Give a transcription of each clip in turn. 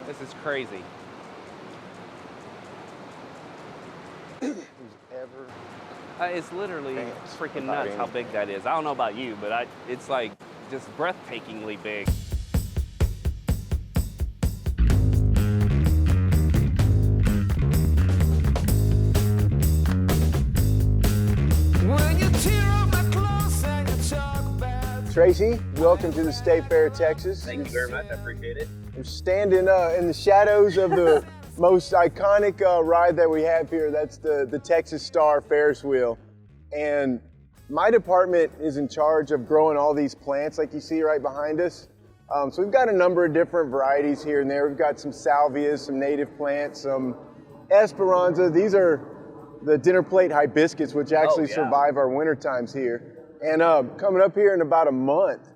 This is crazy. It's literally freaking nuts how big that is. I don't know about you, but it's like just breathtakingly big. Tracy, welcome to the State Fair, Texas. Thank you very much. I appreciate it. We're standing in the shadows of the most iconic ride that we have here. That's the Texas Star Ferris wheel. And my department is in charge of growing all these plants like you see right behind us. So we've got a number of different varieties here and there. We've got some salvias, some native plants, some esperanza. These are the dinner plate hibiscus, which actually survive our winter times here. And coming up here in about a month,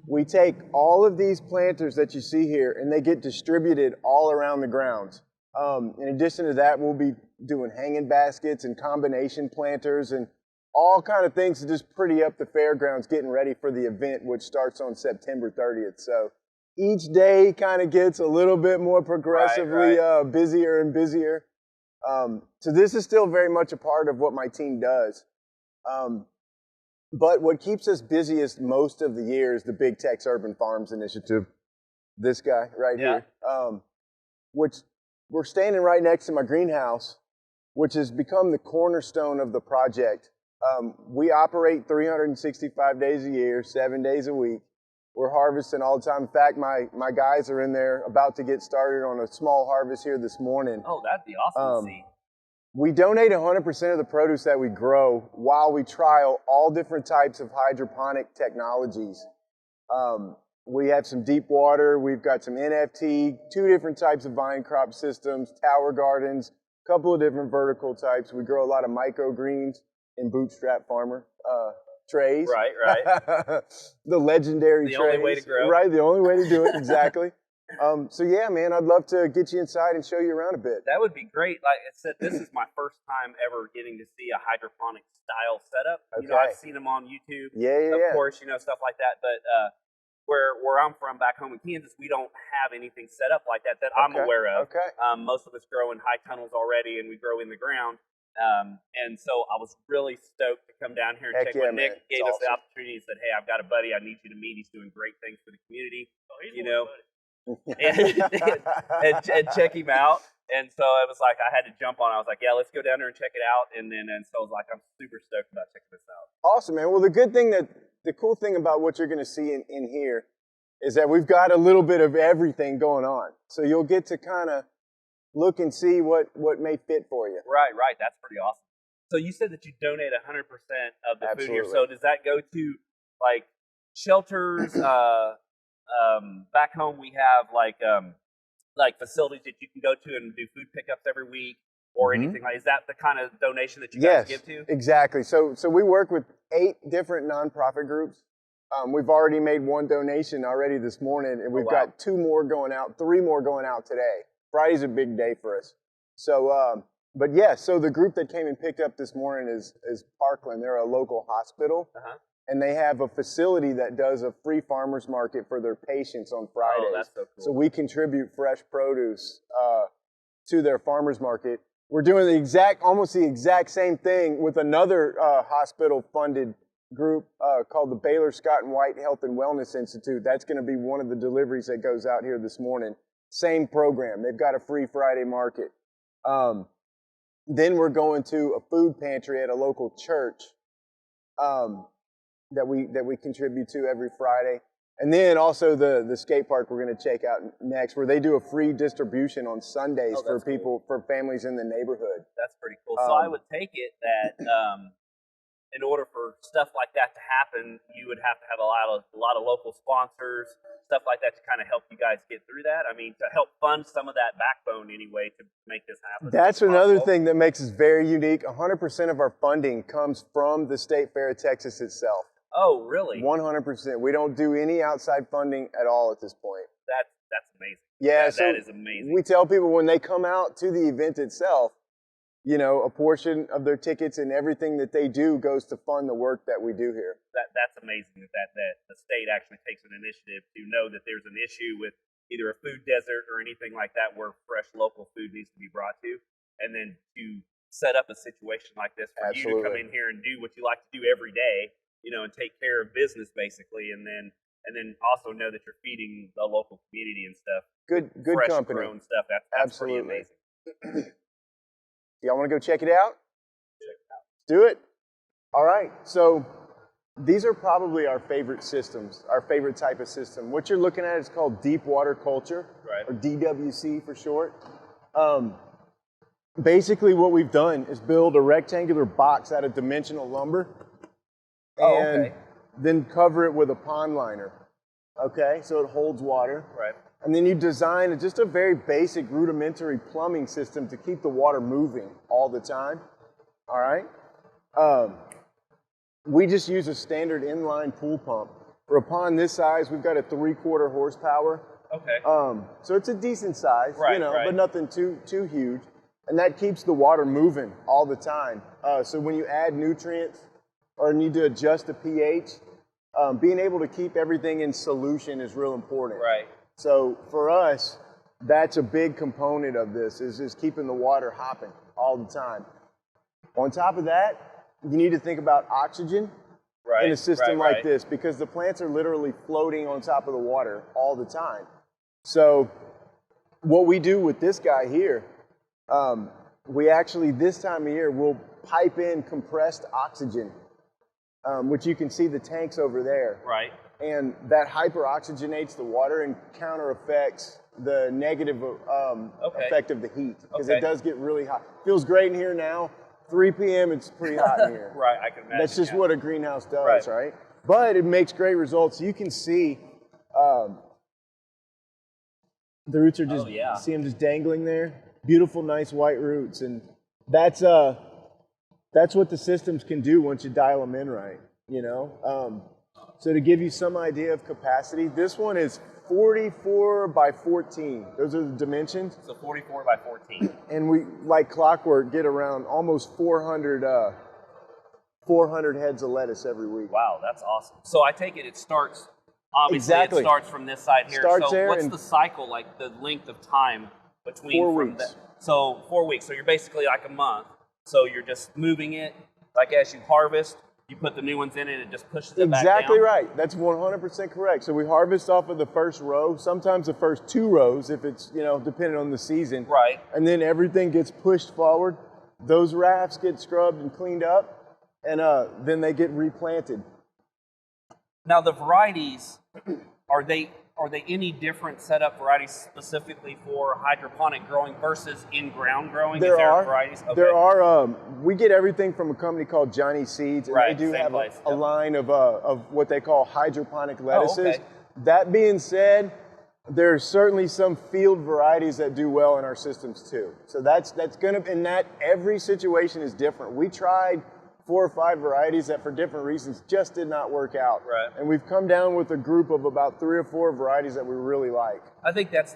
we take all of these planters that you see here and they get distributed all around the grounds. In addition to that, we'll be doing hanging baskets and combination planters and all kind of things to just pretty up the fairgrounds, getting ready for the event, which starts on September 30th. So each day kind of gets a little bit more progressively busier and busier. So this is still very much a part of what my team does. But what keeps us busiest most of the year is the Big Tex Urban Farms initiative. This guy right here, which we're standing right next to my greenhouse, which has become the cornerstone of the project. We operate 365 days a year, 7 days a week. We're harvesting all the time. In fact, my guys are in there about to get started on a small harvest here this morning. Oh, that'd be awesome to see. We donate 100% of the produce that we grow while we trial all different types of hydroponic technologies. We have some deep water, we've got some NFT, 2 different types of vine crop systems, tower gardens, a couple of different vertical types. We grow a lot of microgreens in Bootstrap Farmer trays. Right. The legendary trays. The only way to grow. Right, the only way to do it, exactly. So yeah, man, I'd love to get you inside and show you around a bit. That would be great. Like I said, this is my first time ever getting to see a hydroponic style setup. Okay. You know, I've seen them on YouTube, of course, you know, stuff like that. But where I'm from, back home in Kansas, we don't have anything set up like that I'm aware of. Okay. Most of us grow in high tunnels already, and we grow in the ground. And so I was really stoked to come down here and check when Nick gave us the opportunity and said, "Hey, I've got a buddy. I need you to meet. He's doing great things for the community." You know. and check him out. And so it was like I had to jump on. I was like, yeah, let's go down there and check it out. And so I was like, I'm super stoked about checking this out. Awesome, man. Well, the cool thing about what you're going to see in here is that we've got a little bit of everything going on. So you'll get to kind of look and see what may fit for you. Right. That's pretty awesome. So you said that you donate 100% of the food here. So does that go to like shelters? Back home we have like facilities that you can go to and do food pickups every week or anything like. Is that the kind of donation that you guys give to? Exactly. So we work with 8 different nonprofit groups. We've already made 1 donation already this morning, and we've got 2 more going out, 3 more going out today. Friday's a big day for us. So, but yeah, so the group that came and picked up this morning is Parkland. They're a local hospital. And they have a facility that does a free farmers market for their patients on Fridays. Oh, that's so cool. So we contribute fresh produce to their farmers market. We're doing almost the exact same thing with another hospital-funded group called the Baylor Scott and White Health and Wellness Institute. That's going to be one of the deliveries that goes out here this morning. Same program. They've got a free Friday market. Then we're going to a food pantry at a local church. That we contribute to every Friday. And then also the skate park we're going to check out next, where they do a free distribution on Sundays for people, for families in the neighborhood. That's pretty cool. So I would take it that in order for stuff like that to happen, you would have to have a lot of local sponsors, stuff like that, to kind of help you guys get through that. I mean, to help fund some of that backbone anyway to make this happen. That's another thing that makes us very unique. 100% of our funding comes from the State Fair of Texas itself. Oh, really? 100%. We don't do any outside funding at all at this point. That's amazing. Yeah, that is amazing. We tell people when they come out to the event itself, you know, a portion of their tickets and everything that they do goes to fund the work that we do here. That's amazing that the state actually takes an initiative to know that there's an issue with either a food desert or anything like that where fresh local food needs to be brought to, and then to set up a situation like this for you to come in here and do what you like to do every day, you know, and take care of business basically, and then also know that you're feeding the local community and stuff. Good fresh company. Grown stuff. That's pretty amazing. Y'all want to go check it out? Check it out. Do it. All right. So these are probably our favorite systems, our favorite type of system. What you're looking at is called deep water culture, or DWC for short. Basically what we've done is build a rectangular box out of dimensional lumber and then cover it with a pond liner. Okay, so it holds water. Right. And then you design just a very basic rudimentary plumbing system to keep the water moving all the time. All right. We just use a standard inline pool pump. For a pond this size, we've got a 3/4 horsepower. Okay. So it's a decent size, you know, but nothing too huge. And that keeps the water moving all the time. So when you add nutrients or need to adjust the pH, being able to keep everything in solution is real important. Right. So for us, that's a big component of this, is keeping the water hopping all the time. On top of that, you need to think about oxygen in a system like this, because the plants are literally floating on top of the water all the time. So what we do with this guy here, we actually, this time of year, we'll pipe in compressed oxygen, which you can see the tanks over there. Right. And that hyperoxygenates the water and counter affects the negative effect of the heat, because it does get really hot. Feels great in here now. 3 p.m. it's pretty hot in here. Right, I can imagine. That's just what a greenhouse does, right? But it makes great results. You can see the roots are just, see them just dangling there? Beautiful, nice white roots. And that's what the systems can do once you dial them in right, you know? So to give you some idea of capacity, this one is 44 by 14. Those are the dimensions. So 44 by 14. And we, like clockwork, get around almost 400 heads of lettuce every week. Wow, that's awesome. So I take it starts, obviously it starts from this side here. Starts so there, what's the cycle, like the length of time between? 4 weeks. So 4 weeks. So you're basically like a month. So you're just moving it, like as you harvest, you put the new ones in and it just pushes it back down? Exactly right. That's 100% correct. So we harvest off of the first row, sometimes the first 2 rows if it's, you know, depending on the season. Right. And then everything gets pushed forward. Those rafts get scrubbed and cleaned up, and then they get replanted. Now the varieties, are they any different setup varieties specifically for hydroponic growing versus in-ground growing? There are varieties? Okay. There are. We get everything from a company called Johnny Seeds, and they do have a line of what they call hydroponic lettuces. Oh, okay. That being said, there's certainly some field varieties that do well in our systems too. So that's gonna, and that every situation is different. We tried 4 or 5 varieties that for different reasons just did not work out. Right. And we've come down with a group of about 3 or 4 varieties that we really like. I think that's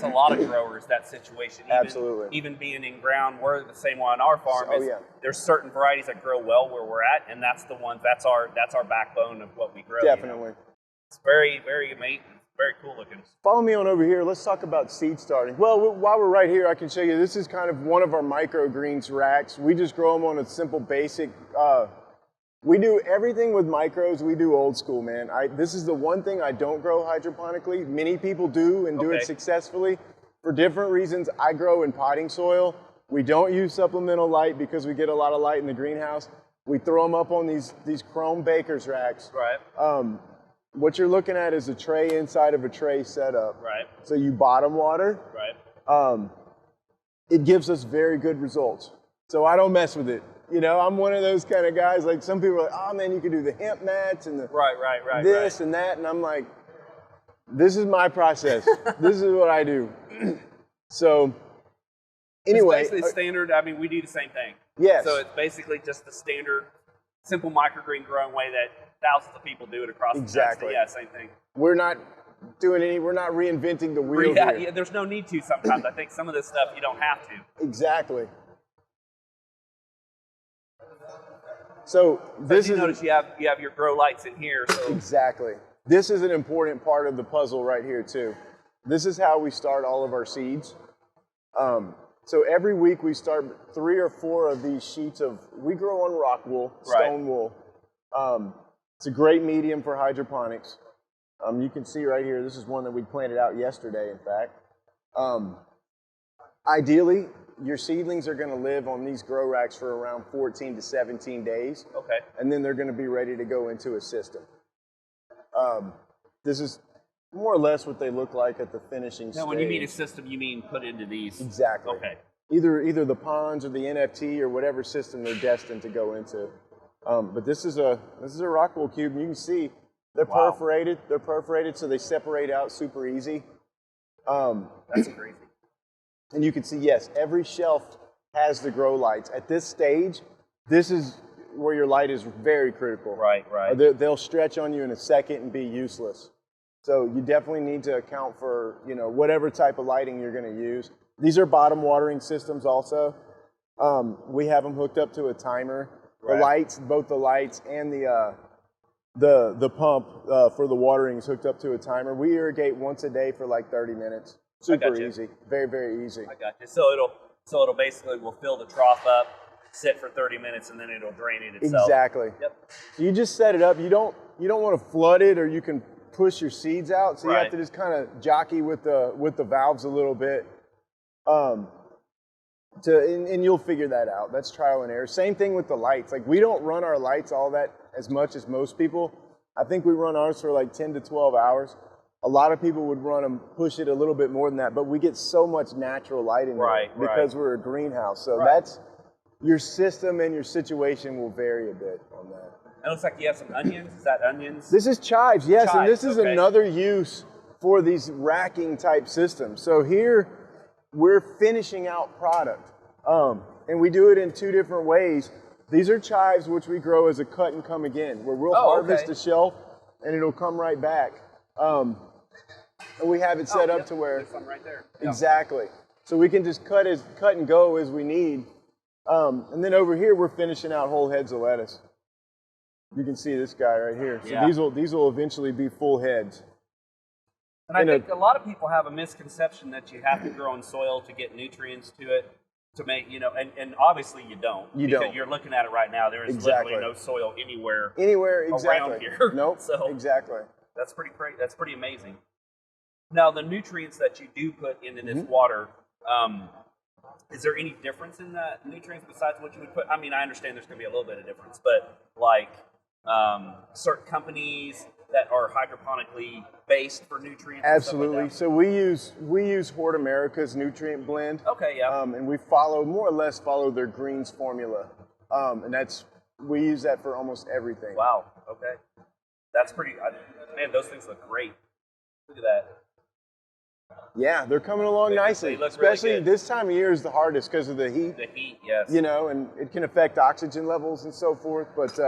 a lot of growers, that situation. Absolutely. Even being in ground, we're the same way on our farm. There's certain varieties that grow well where we're at, and that's the ones, that's our backbone of what we grow. Definitely. You know? It's very, very amazing. Very cool looking. Follow me on over here. Let's talk about seed starting. Well, while we're right here, I can show you, this is kind of one of our microgreens racks. We just grow them on a simple basic, we do everything with micros. We do old school, man. This is the one thing I don't grow hydroponically. Many people do and do it successfully. For different reasons, I grow in potting soil. We don't use supplemental light because we get a lot of light in the greenhouse. We throw them up on these chrome baker's racks. Right. What you're looking at is a tray inside of a tray setup. Right. So you bottom water. Right. It gives us very good results. So I don't mess with it. You know, I'm one of those kind of guys, like some people are like, oh man, you can do the hemp mats and the this and that. And I'm like, this is my process. This is what I do. So anyway. It's basically standard. I mean, we do the same thing. Yes. So it's basically just the standard, simple microgreen growing way that thousands of people do it across the United States. Yeah, same thing. We're not reinventing the wheel here. Yeah, there's no need to sometimes. I think some of this stuff you don't have to. Exactly. So this is, notice you have your grow lights in here. So. Exactly. This is an important part of the puzzle right here too. This is how we start all of our seeds. So every week we start 3 or 4 of these sheets of, we grow on Rockwool, stone wool. It's a great medium for hydroponics. You can see right here, this is one that we planted out yesterday, in fact. Ideally, your seedlings are going to live on these grow racks for around 14 to 17 days. Okay. And then they're going to be ready to go into a system. This is more or less what they look like at the finishing stage. Now, when you mean a system, you mean put into these? Exactly. Okay. Either the ponds or the NFT or whatever system they're destined to go into. But this is a Rockwool cube, and you can see they're perforated. They're perforated, so they separate out super easy. That's crazy. And you can see, yes, every shelf has the grow lights. At this stage, this is where your light is very critical. Right, right. They'll stretch on you in a second and be useless. So you definitely need to account for, whatever type of lighting you're going to use. These are bottom watering systems also. We have them hooked up to a timer. Right. The lights, both the lights and the pump for the watering is hooked up to a timer. We irrigate once a day for like 30 minutes. Super easy. Very, very easy. I got you. So it'll basically, we'll fill the trough up, sit for 30 minutes, and then it'll drain it itself. Exactly. Yep. So you just set it up. You don't want to flood it, or you can push your seeds out. So you have to just kind of jockey with the valves a little bit. And you'll figure that out. That's trial and error. Same thing with the lights. Like, we don't run our lights all that as much as most people. I think we run ours for like 10 to 12 hours. A lot of people would run them, push it a little bit more than that, but we get so much natural light in there because we're a greenhouse. So that's, your system and your situation will vary a bit on that. It looks like you have some onions. Is that onions? This is chives, yes, Chives, and this is another use for these racking type systems. So here, we're finishing out product, and we do it in 2 different ways. These are chives, which we grow as a cut and come again, where we'll harvest a shelf and it'll come right back. And we have it set up to where this one right there. Exactly. So we can just cut and go as we need. And then over here, we're finishing out whole heads of lettuce. You can see this guy right here. So these will eventually be full heads. And I think a lot of people have a misconception that you have to grow in soil to get nutrients to it, to make, and obviously you don't. Because you're looking at it right now. There is literally no soil anywhere around here. Nope, so exactly. That's pretty great. That's pretty amazing. Now, the nutrients that you do put into this water, is there any difference in the nutrients besides what you would put? I mean, I understand there's going to be a little bit of difference, but like certain companies that are hydroponically based for nutrients. Absolutely. Like so we use Hort America's nutrient blend. Okay, yeah. And we more or less follow their greens formula, and we use that for almost everything. Wow. Okay, that's pretty. Man, those things look great. Look at that. Yeah, they're coming along nicely. Especially really this time of year is the hardest because of the heat. The heat, yes. And it can affect oxygen levels and so forth. But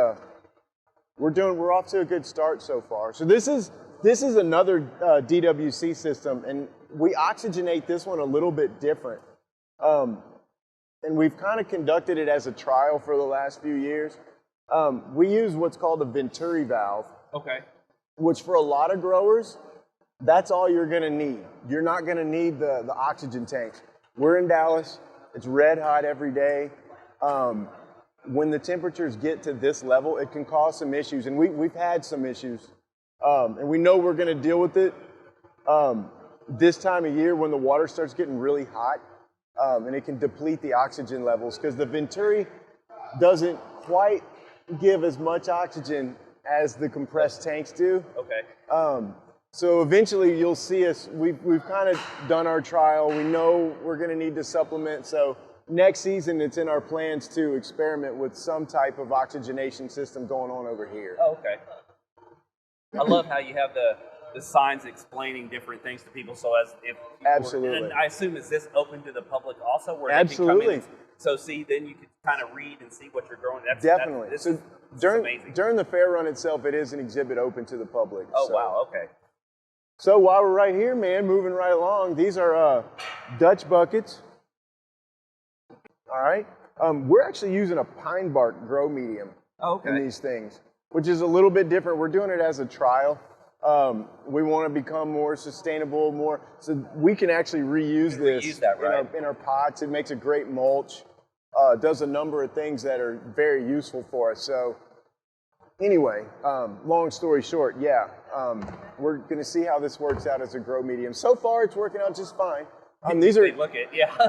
we're off to a good start so far. So this is another DWC system, and we oxygenate this one a little bit different. And we've kind of conducted it as a trial for the last few years. We use what's called a Venturi valve. Okay. Which for a lot of growers, that's all you're going to need. You're not going to need the oxygen tanks. We're in Dallas. It's red hot every day. When the temperatures get to this level, it can cause some issues, and we've had some issues, and we know we're going to deal with it this time of year when the water starts getting really hot, and it can deplete the oxygen levels because the Venturi doesn't quite give as much oxygen as the compressed tanks do. Okay. So eventually you'll see us, we've kind of done our trial. We know we're going to need to supplement. So next season it's in our plans to experiment with some type of oxygenation system going on over here. Oh, okay. I love how you have the signs explaining different things to people. So as if absolutely. And I assume is this open to the public also? Where absolutely. They can come in, so then you can kind of read and see what you're growing. Definitely. This is amazing. During the fair run itself, it is an exhibit open to the public. Oh, wow. Okay. So while we're right here, man, moving right along, these are Dutch buckets. All right. We're actually using a pine bark grow medium in these things, which is a little bit different. We're doing it as a trial. We want to become more sustainable, so we can actually reuse this in our pots. It makes a great mulch. Does a number of things that are very useful for us. So anyway, long story short, we're going to see how this works out as a grow medium. So far, it's working out just fine. These are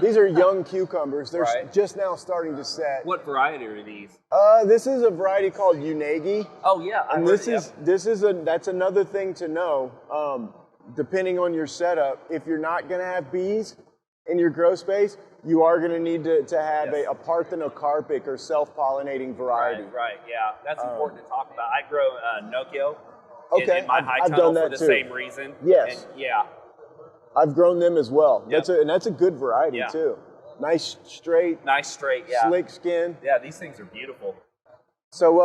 these are young cucumbers. They're just now starting to set. What variety are these? This is a variety called Unagi. Oh yeah, and that's another thing to know. Depending on your setup, if you're not going to have bees in your grow space, you are going to need to have a parthenocarpic or self-pollinating variety. Right, yeah. That's important to talk about. I grow Nokia in my high tunnel for the same reason. Yes. And, yeah. I've grown them as well. Yep. That's a good variety too. Nice straight, slick skin. Yeah, these things are beautiful. So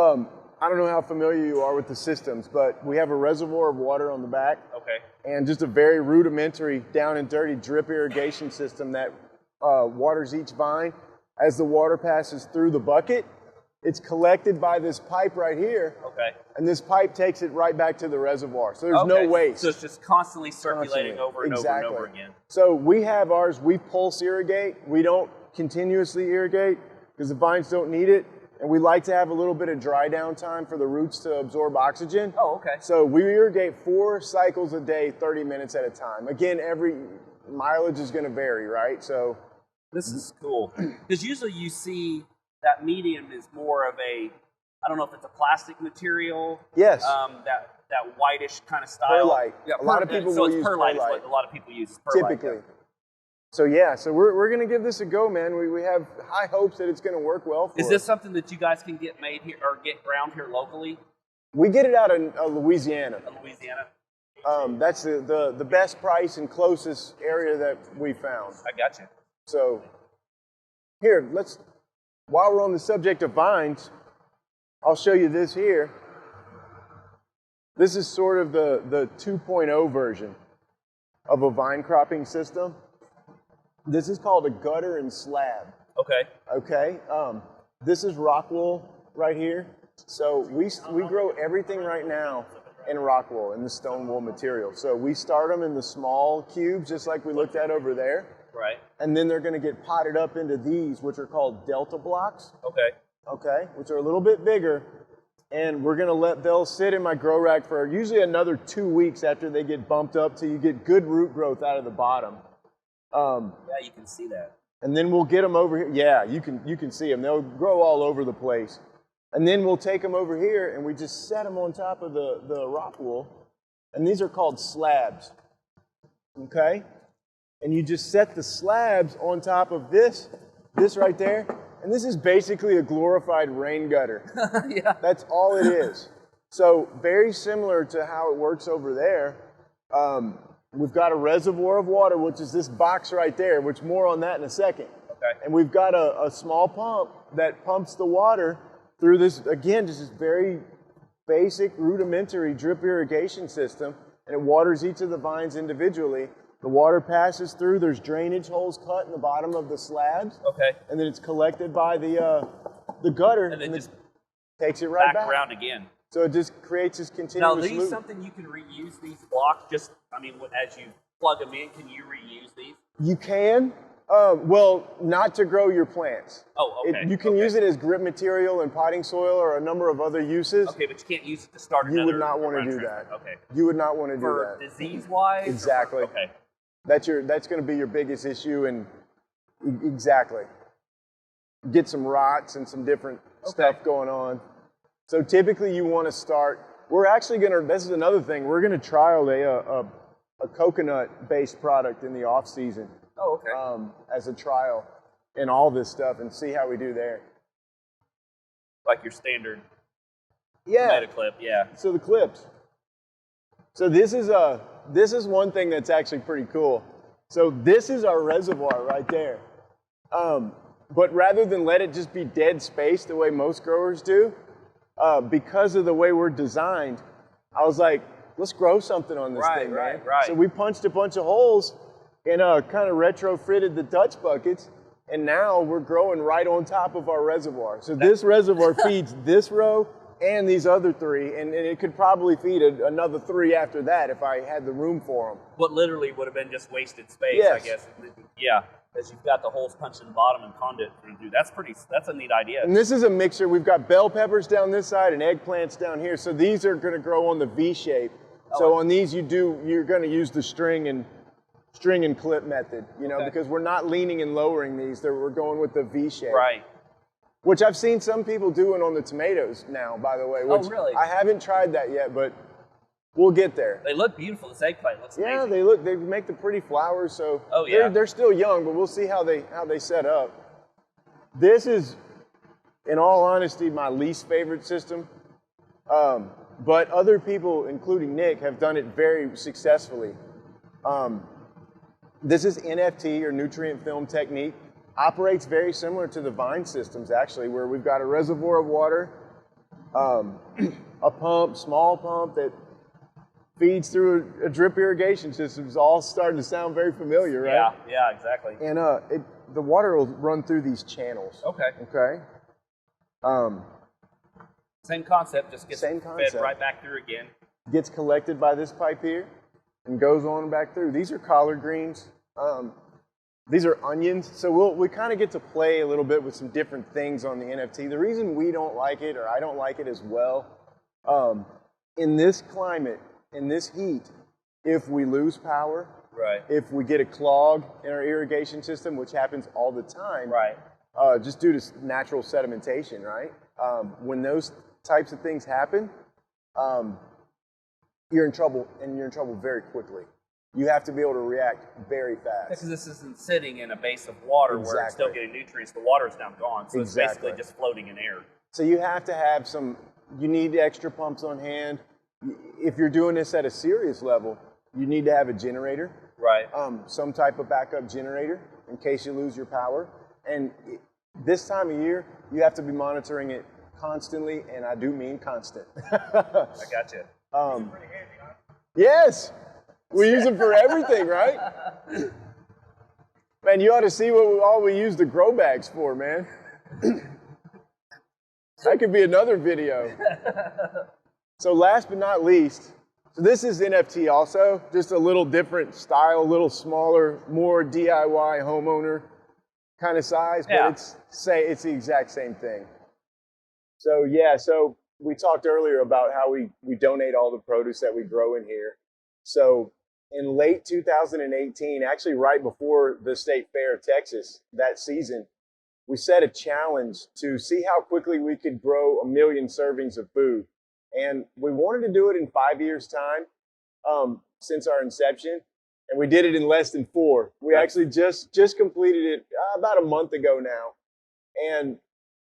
I don't know how familiar you are with the systems, but we have a reservoir of water on the back. Okay. And just a very rudimentary, down and dirty drip irrigation system that waters each vine. As the water passes through the bucket, it's collected by this pipe right here. Okay. And this pipe takes it right back to the reservoir. So there's no waste. So it's just constantly circulating over and over and over again. So we have ours, we pulse irrigate. We don't continuously irrigate because the vines don't need it. And we like to have a little bit of dry down time for the roots to absorb oxygen. Oh, okay. So we irrigate 4 cycles a day, 30 minutes at a time. Again, every mileage is going to vary, right? So this is cool. Because usually you see that medium is more of a, I don't know if it's a plastic material. Yes. That whitish kind of style. Perlite. Yeah, a lot of people will use perlite. Is what a lot of people use. Perlite, typically. Yeah. So we're going to give this a go, man. We have high hopes that it's going to work well for us. Is this something that you guys can get made here or get ground here locally? We get it out of Louisiana. Louisiana. That's the best price and closest area that we found. I got you. So here, while we're on the subject of vines, I'll show you this here. This is sort of the 2.0 version of a vine cropping system. This is called a gutter and slab. Okay. This is Rockwool right here. So we grow everything right now in Rockwool, in the stone wool material. So we start them in the small cubes, just like we looked at over there. Right. And then they're going to get potted up into these, which are called delta blocks. Okay, which are a little bit bigger. And we're going to they'll sit in my grow rack for usually another 2 weeks after they get bumped up till you get good root growth out of the bottom. Yeah, you can see that. And then we'll get them over here. Yeah, you can see them. They'll grow all over the place. And then we'll take them over here and we just set them on top of the rock wool. And these are called slabs. Okay? And you just set the slabs on top of this right there. And this is basically a glorified rain gutter. Yeah. That's all it is. So very similar to how it works over there. We've got a reservoir of water, which is this box right there, which more on that in a second. Okay. And we've got a small pump that pumps the water through this, again, just this very basic rudimentary drip irrigation system. And it waters each of the vines individually. The water passes through. There's drainage holes cut in the bottom of the slabs. Okay. And then it's collected by the gutter, and then just takes it right back around again. So it just creates this continuous loop. Now, these something you can reuse these blocks? Just, I mean, as you plug them in, can you reuse these? You can. Well, not to grow your plants. Oh, okay. You can use it as grip material in potting soil or a number of other uses. Okay, but you can't use it to start another. You would not want to do that. Okay. You would not want to do For that. disease-wise? Exactly. Okay. That's going to be your biggest issue, and exactly. Get some rots and some different stuff going on. So typically you want to start, we're actually going to, this is another thing, we're going to trial a coconut-based product in the off-season. Oh, okay. As a trial in all this stuff and see how we do there. Like your standard tomato clip, yeah. So the clips. So this is one thing that's actually pretty cool. So this is our reservoir right there. But rather than let it just be dead space the way most growers do, because of the way we're designed, I was like, let's grow something on this thing, man. Right. So we punched a bunch of holes and kind of retrofitted the Dutch buckets, and now we're growing right on top of our reservoir. So this reservoir feeds this row and these other 3, and it could probably feed another 3 after that if I had the room for them. What literally would have been just wasted space, yes. I guess. Yeah, because you've got the holes punched in the bottom and conduit through. That's a neat idea. And this is a mixture. We've got bell peppers down this side and eggplants down here. So these are going to grow on the V shape. So on these, you're going to use the string and clip method, you know, because we're not leaning and lowering these. We're going with the V shape. Right. Which I've seen some people doing on the tomatoes now, by the way. Which really? I haven't tried that yet, but we'll get there. They look beautiful. This eggplant looks amazing. Yeah, they make the pretty flowers. So they're still young, but we'll see how they set up. This is, in all honesty, my least favorite system. But other people, including Nick, have done it very successfully. This is NFT, or nutrient film technique. Operates very similar to the vine systems, actually, where we've got a reservoir of water, a pump, small pump that feeds through a drip irrigation system. It's all starting to sound very familiar, right? Yeah, exactly. And the water will run through these channels. Okay. Same concept, just gets fed right back through again. Gets collected by this pipe here and goes on back through. These are collard greens. These are onions. So we kind of get to play a little bit with some different things on the NFT. The reason we don't like it, or I don't like it as well, in this climate, in this heat, if we lose power, if we get a clog in our irrigation system, which happens all the time, just due to natural sedimentation, right? When those types of things happen, you're in trouble, and you're in trouble very quickly. You have to be able to react very fast. Because this isn't sitting in a base of water where it's still getting nutrients. The water is now gone, so it's basically just floating in air. So you have to have you need extra pumps on hand. If you're doing this at a serious level, you need to have a generator. Some type of backup generator in case you lose your power. And this time of year, you have to be monitoring it constantly, and I do mean constant. I got you. Yes. We use them for everything, right? Man, you ought to see what all we use the grow bags for, man. That could be another video. So last but not least, so this is NFT also, just a little different style, a little smaller, more DIY homeowner kind of size, but it's the exact same thing. So so we talked earlier about how we donate all the produce that we grow in here. So in late 2018, actually right before the State Fair of Texas that season, we set a challenge to see how quickly we could grow 1 million servings of food. And we wanted to do it in 5 years' time since our inception, and we did it in less than 4. We actually just completed it about a month ago now. And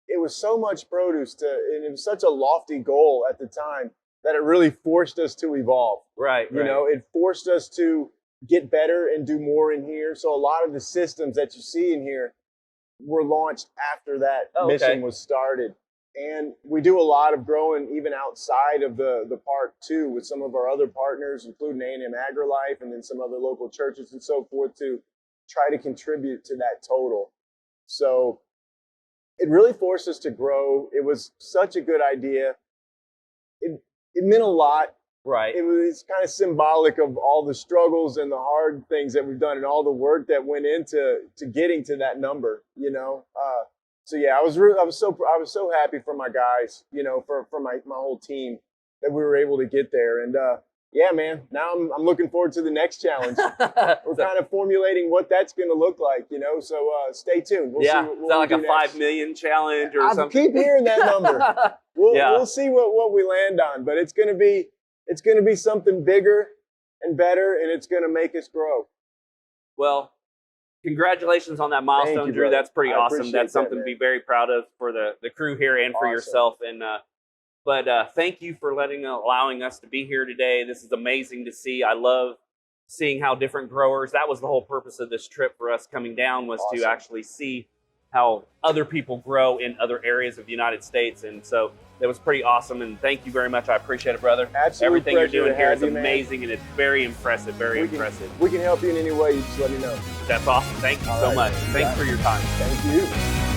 it was so much produce, and it was such a lofty goal at the time, that it really forced us to evolve. You know, it forced us to get better and do more in here. So a lot of the systems that you see in here were launched after that mission was started. And we do a lot of growing even outside of the park too, with some of our other partners, including A&M AgriLife and then some other local churches and so forth, to try to contribute to that total. So it really forced us to grow. It was such a good idea. It meant a lot. It was kind of symbolic of all the struggles and the hard things that we've done and all the work that went into getting to that number, you know. So yeah, I was so happy for my guys, you know, for my whole team, that we were able to get there. And yeah, man, now I'm looking forward to the next challenge. We're kind of formulating what that's going to look like, you know. So stay tuned. We'll see what is that like a 5 million challenge or something? I keep hearing that number. We'll see what we land on, but it's going to be something bigger and better, and it's going to make us grow. Well, congratulations on that milestone, you, Drew. brother. That's pretty awesome. That's something to be very proud of for the crew here and for yourself. And but thank you for allowing us to be here today. This is amazing to see. I love seeing how different growers. That was the whole purpose of this trip for us coming down, was to actually see how other people grow in other areas of the United States. And so that was pretty awesome. And thank you very much. I appreciate it, brother. Absolutely. Everything you're doing here is amazing, and it's very impressive. Very impressive. We can help you in any way. You just let me know. That's awesome. Thank you so much. Thanks for your time. Thank you.